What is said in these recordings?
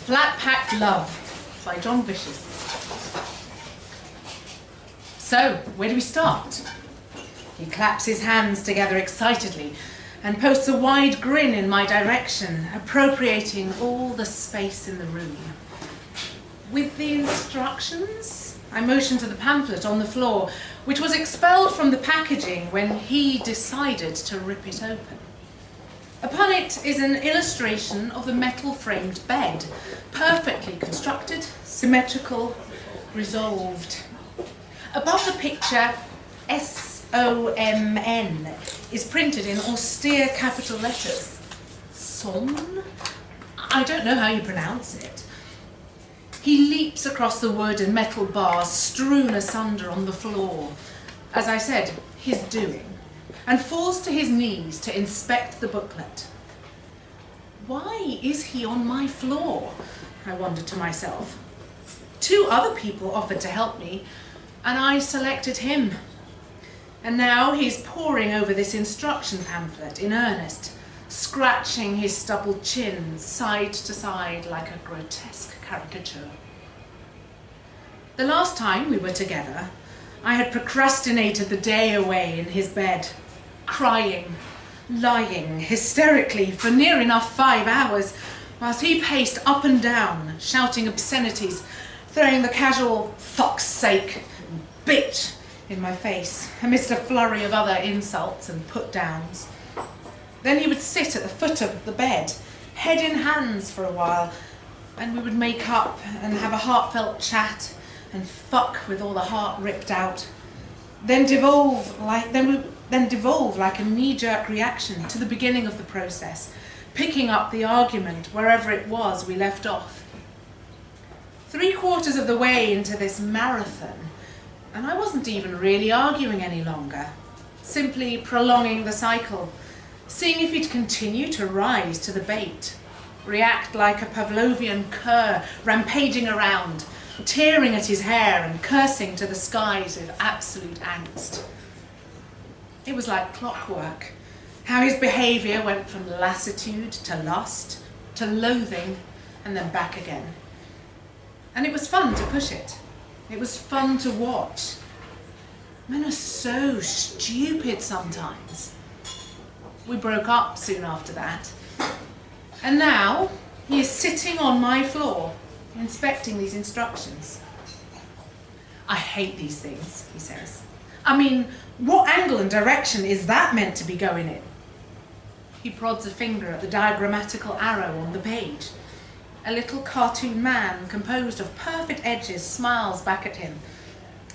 Flat Pack Love by John Vicious. So, where do we start? He claps his hands together excitedly and posts a wide grin in my direction, appropriating all the space in the room. With the instructions, I motion to the pamphlet on the floor, which was expelled from the packaging when he decided to rip it open. Upon it is an illustration of the metal-framed bed, perfectly constructed, symmetrical, resolved. Above the picture, S-O-M-N is printed in austere capital letters. Son? I don't know how you pronounce it. He leaps across the wood and metal bars strewn asunder on the floor. As I said, his doing, and falls to his knees to inspect the booklet. Why is he on my floor? I wondered to myself. 2 other people offered to help me, and I selected him. And now he's poring over this instruction pamphlet in earnest, scratching his stubbled chin side to side like a grotesque caricature. The last time we were together, I had procrastinated the day away in his bed, crying, lying hysterically for near enough 5 hours, whilst he paced up and down, shouting obscenities, throwing the casual "fuck's sake," "bitch" in my face, amidst a flurry of other insults and put-downs. Then he would sit at the foot of the bed, head in hands for a while, and we would make up and have a heartfelt chat and fuck with all the heart ripped out, then devolve like a knee-jerk reaction to the beginning of the process, picking up the argument wherever it was we left off. 3/4 of the way into this marathon, and I wasn't even really arguing any longer, simply prolonging the cycle, seeing if he'd continue to rise to the bait, react like a Pavlovian cur rampaging around, tearing at his hair and cursing to the skies with absolute angst. It was like clockwork, how his behaviour went from lassitude to lust, to loathing, and then back again. And it was fun to push it. It was fun to watch. Men are so stupid sometimes. We broke up soon after that. And now he is sitting on my floor, inspecting these instructions. "I hate these things," he says. "I mean, what angle and direction is that meant to be going in?" He prods a finger at the diagrammatical arrow on the page. A little cartoon man composed of perfect edges smiles back at him,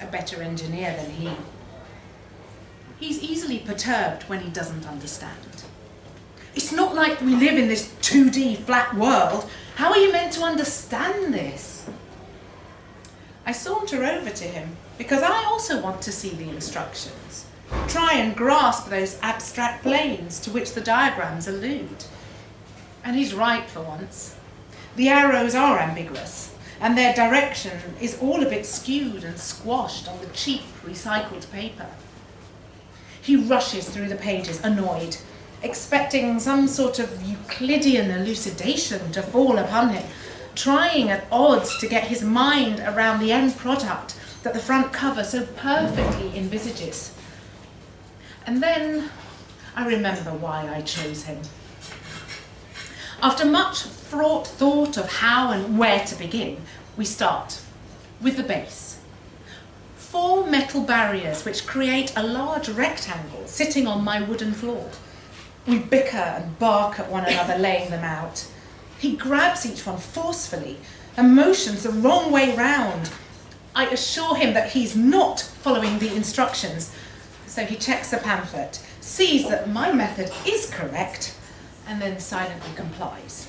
a better engineer than he. He's easily perturbed when he doesn't understand. "It's not like we live in this 2D flat world. How are you meant to understand this?" I saunter over to him because I also want to see the instructions, try and grasp those abstract planes to which the diagrams allude. And he's right for once. The arrows are ambiguous, and their direction is all a bit skewed and squashed on the cheap recycled paper. He rushes through the pages, annoyed, expecting some sort of Euclidean elucidation to fall upon him, trying at odds to get his mind around the end product that the front cover so perfectly envisages. And then I remember why I chose him. After much fraught thought of how and where to begin, we start with the base. 4 metal barriers which create a large rectangle sitting on my wooden floor. We bicker and bark at one another laying them out. He grabs each one forcefully and motions the wrong way round. I assure him that he's not following the instructions, so he checks the pamphlet, sees that my method is correct, and then silently complies.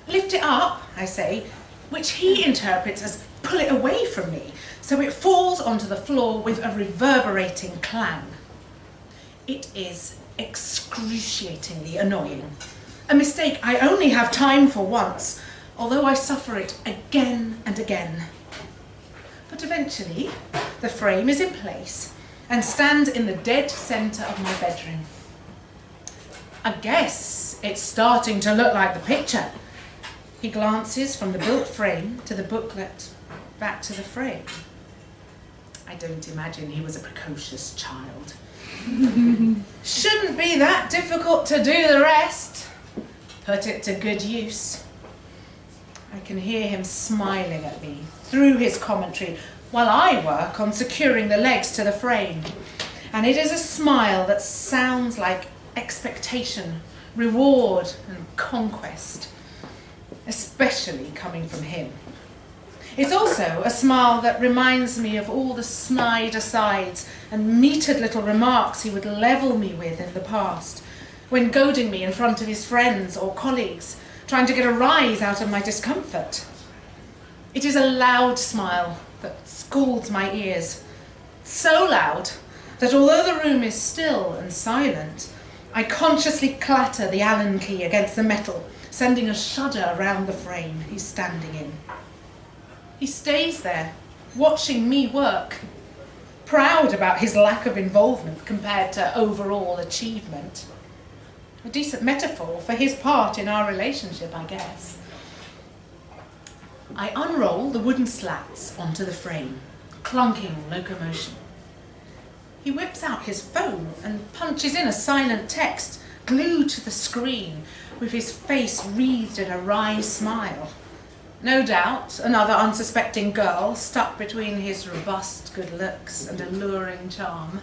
"Lift it up," I say, which he interprets as "pull it away from me," so it falls onto the floor with a reverberating clang. It is excruciatingly annoying. A mistake I only have time for once, although I suffer it again and again. But eventually, the frame is in place and stands in the dead centre of my bedroom. I guess it's starting to look like the picture. He glances from the built frame to the booklet, back to the frame. I don't imagine he was a precocious child. Shouldn't be that difficult to do the rest. Put it to good use. I can hear him smiling at me through his commentary while I work on securing the legs to the frame. And it is a smile that sounds like expectation, reward and conquest, especially coming from him. It's also a smile that reminds me of all the snide asides and metered little remarks he would level me with in the past, when goading me in front of his friends or colleagues, trying to get a rise out of my discomfort. It is a loud smile that scalds my ears, so loud that although the room is still and silent, I consciously clatter the Allen key against the metal, sending a shudder around the frame he's standing in. He stays there, watching me work, proud about his lack of involvement compared to overall achievement. A decent metaphor for his part in our relationship, I guess. I unroll the wooden slats onto the frame, clunking locomotion. He whips out his phone and punches in a silent text glued to the screen with his face wreathed in a wry smile. No doubt another unsuspecting girl stuck between his robust good looks and alluring charm.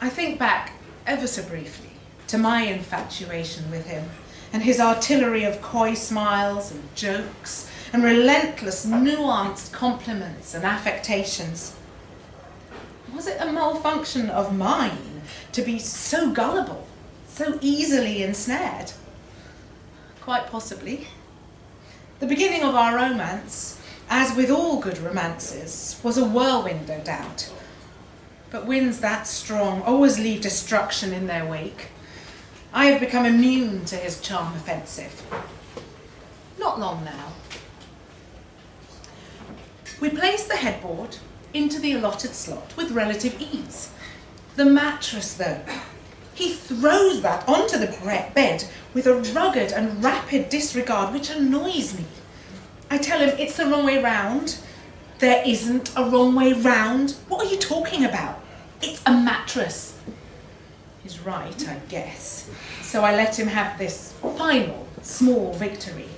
I think back ever so briefly to my infatuation with him and his artillery of coy smiles and jokes and relentless nuanced compliments and affectations. Was it a malfunction of mine to be so gullible, so easily ensnared? Quite possibly. The beginning of our romance, as with all good romances, was a whirlwind, no doubt. But winds that strong always leave destruction in their wake. I have become immune to his charm offensive. Not long now. We place the headboard into the allotted slot with relative ease. The mattress, though, he throws that onto the bed with a rugged and rapid disregard which annoys me. I tell him it's the wrong way round. There isn't a wrong way round. What are you talking about? It's a mattress. He's right, I guess. So I let him have this final, small victory.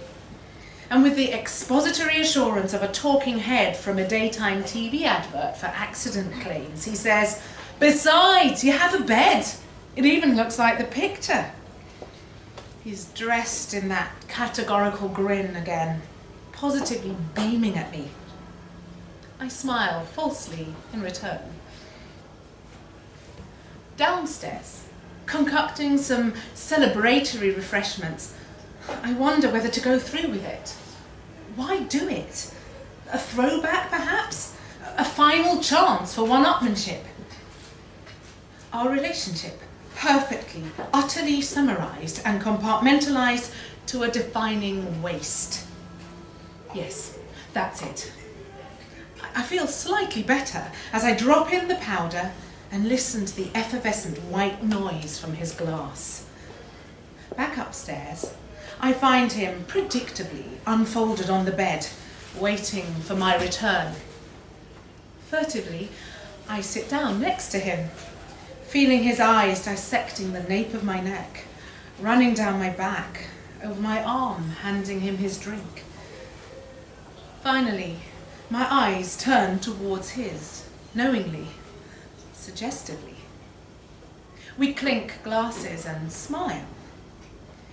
And with the expository assurance of a talking head from a daytime TV advert for accident claims, he says, "Besides, you have a bed. It even looks like the picture." He's dressed in that categorical grin again, positively beaming at me. I smile falsely in return. Downstairs, concocting some celebratory refreshments, I wonder whether to go through with it. Why do it? A throwback, perhaps? A final chance for one-upmanship? Our relationship, perfectly, utterly summarised and compartmentalised to a defining waste. Yes, that's it. I feel slightly better as I drop in the powder and listen to the effervescent white noise from his glass. Back upstairs, I find him predictably unfolded on the bed, waiting for my return. Furtively, I sit down next to him, feeling his eyes dissecting the nape of my neck, running down my back, over my arm, handing him his drink. Finally, my eyes turn towards his, knowingly, suggestively. We clink glasses and smile.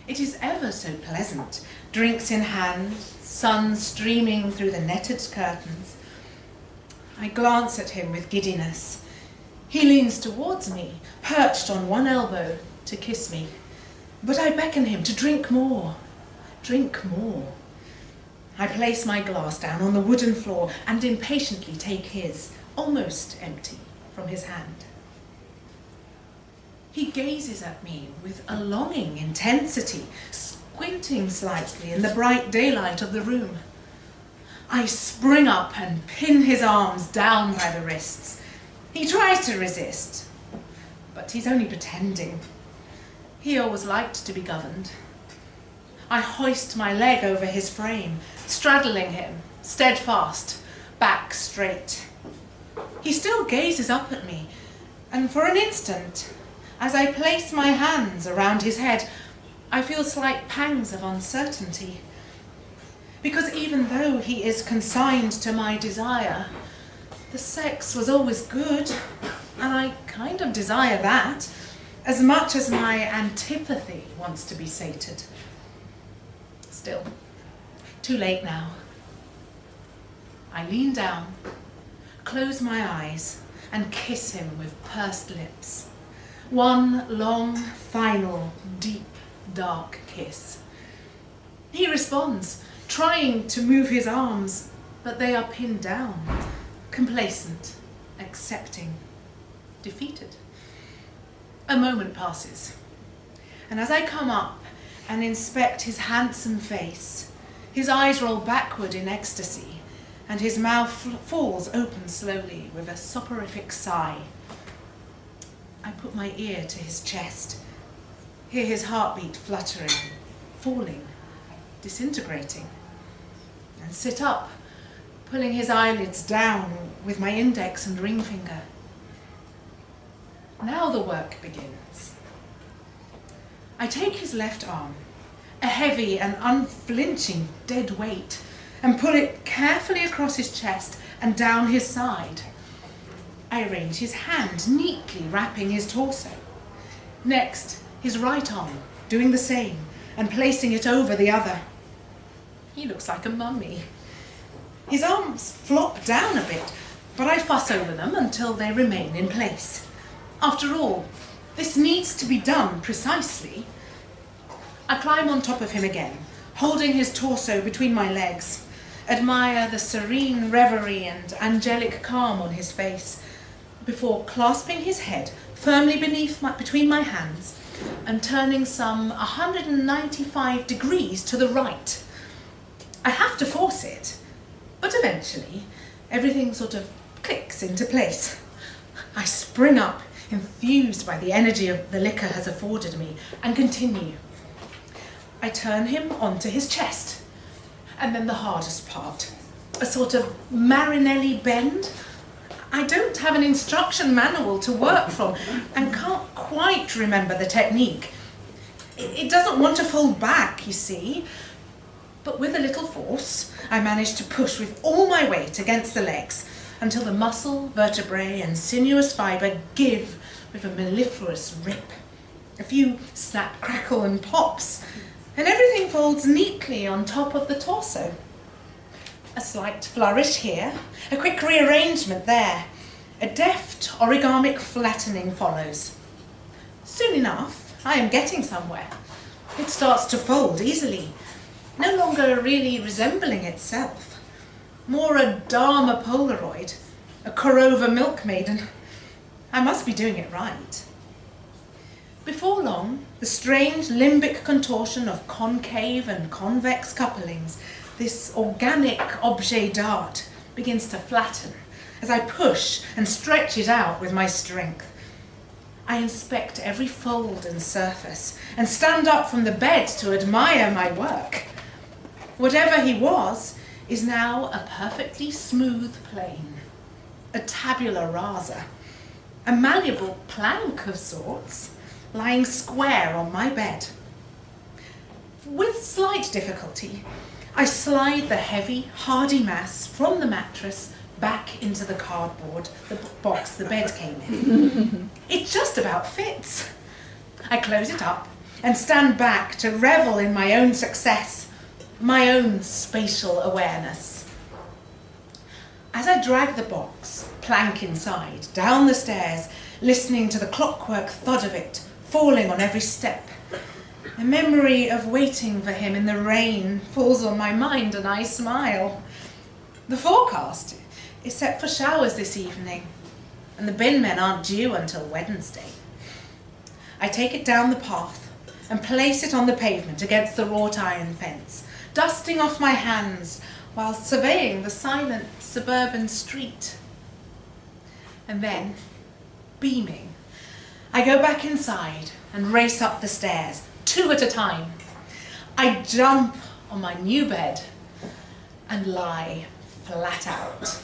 It is ever so pleasant, drinks in hand, sun streaming through the netted curtains. I glance at him with giddiness. He leans towards me, perched on one elbow, to kiss me. But I beckon him to drink more. Drink more. I place my glass down on the wooden floor and impatiently take his, almost empty, from his hand. He gazes at me with a longing intensity, squinting slightly in the bright daylight of the room. I spring up and pin his arms down by the wrists. He tries to resist, but he's only pretending. He always liked to be governed. I hoist my leg over his frame, straddling him, steadfast, back straight. He still gazes up at me, and for an instant, as I place my hands around his head, I feel slight pangs of uncertainty. Because even though he is consigned to my desire, the sex was always good, and I kind of desire that, as much as my antipathy wants to be sated. Still, too late now. I lean down, close my eyes, and kiss him with pursed lips. One long, final, deep, dark kiss. He responds, trying to move his arms, but they are pinned down, complacent, accepting, defeated. A moment passes, and as I come up and inspect his handsome face, his eyes roll backward in ecstasy, and his mouth falls open slowly with a soporific sigh. I put my ear to his chest, hear his heartbeat fluttering, falling, disintegrating, and sit up, pulling his eyelids down with my index and ring finger. Now the work begins. I take his left arm, a heavy and unflinching dead weight, and pull it carefully across his chest and down his side. I arrange his hand, neatly wrapping his torso. Next, his right arm, doing the same, and placing it over the other. He looks like a mummy. His arms flop down a bit, but I fuss over them until they remain in place. After all, this needs to be done precisely. I climb on top of him again, holding his torso between my legs, admire the serene reverie and angelic calm on his face, before clasping his head firmly between my hands and turning some 195 degrees to the right. I have to force it, but eventually everything sort of clicks into place. I spring up, enthused by the energy the liquor has afforded me, and continue. I turn him onto his chest, and then the hardest part, a sort of Marinelli bend. I don't have an instruction manual to work from and can't quite remember the technique. It doesn't want to fold back, you see, but with a little force, I manage to push with all my weight against the legs until the muscle, vertebrae and sinuous fibre give with a mellifluous rip. A few snap, crackle and pops, and everything folds neatly on top of the torso. A slight flourish here, a quick rearrangement there. A deft origamic flattening follows. Soon enough, I am getting somewhere. It starts to fold easily, no longer really resembling itself. More a Dharma Polaroid, a Korova milkmaiden. I must be doing it right. Before long, the strange limbic contortion of concave and convex couplings, this organic objet d'art, begins to flatten as I push and stretch it out with my strength. I inspect every fold and surface and stand up from the bed to admire my work. Whatever he was is now a perfectly smooth plane, a tabula rasa, a malleable plank of sorts, lying square on my bed. With slight difficulty, I slide the heavy, hardy mass from the mattress back into the cardboard, the box the bed came in. It just about fits. I close it up and stand back to revel in my own success, my own spatial awareness. As I drag the box, plank inside, down the stairs, listening to the clockwork thud of it, falling on every step, the memory of waiting for him in the rain falls on my mind and I smile. The forecast is set for showers this evening, and the bin men aren't due until Wednesday. I take it down the path and place it on the pavement against the wrought iron fence, dusting off my hands while surveying the silent suburban street. And then, beaming, I go back inside and race up the stairs, 2 at a time. I'd jump on my new bed and lie flat out.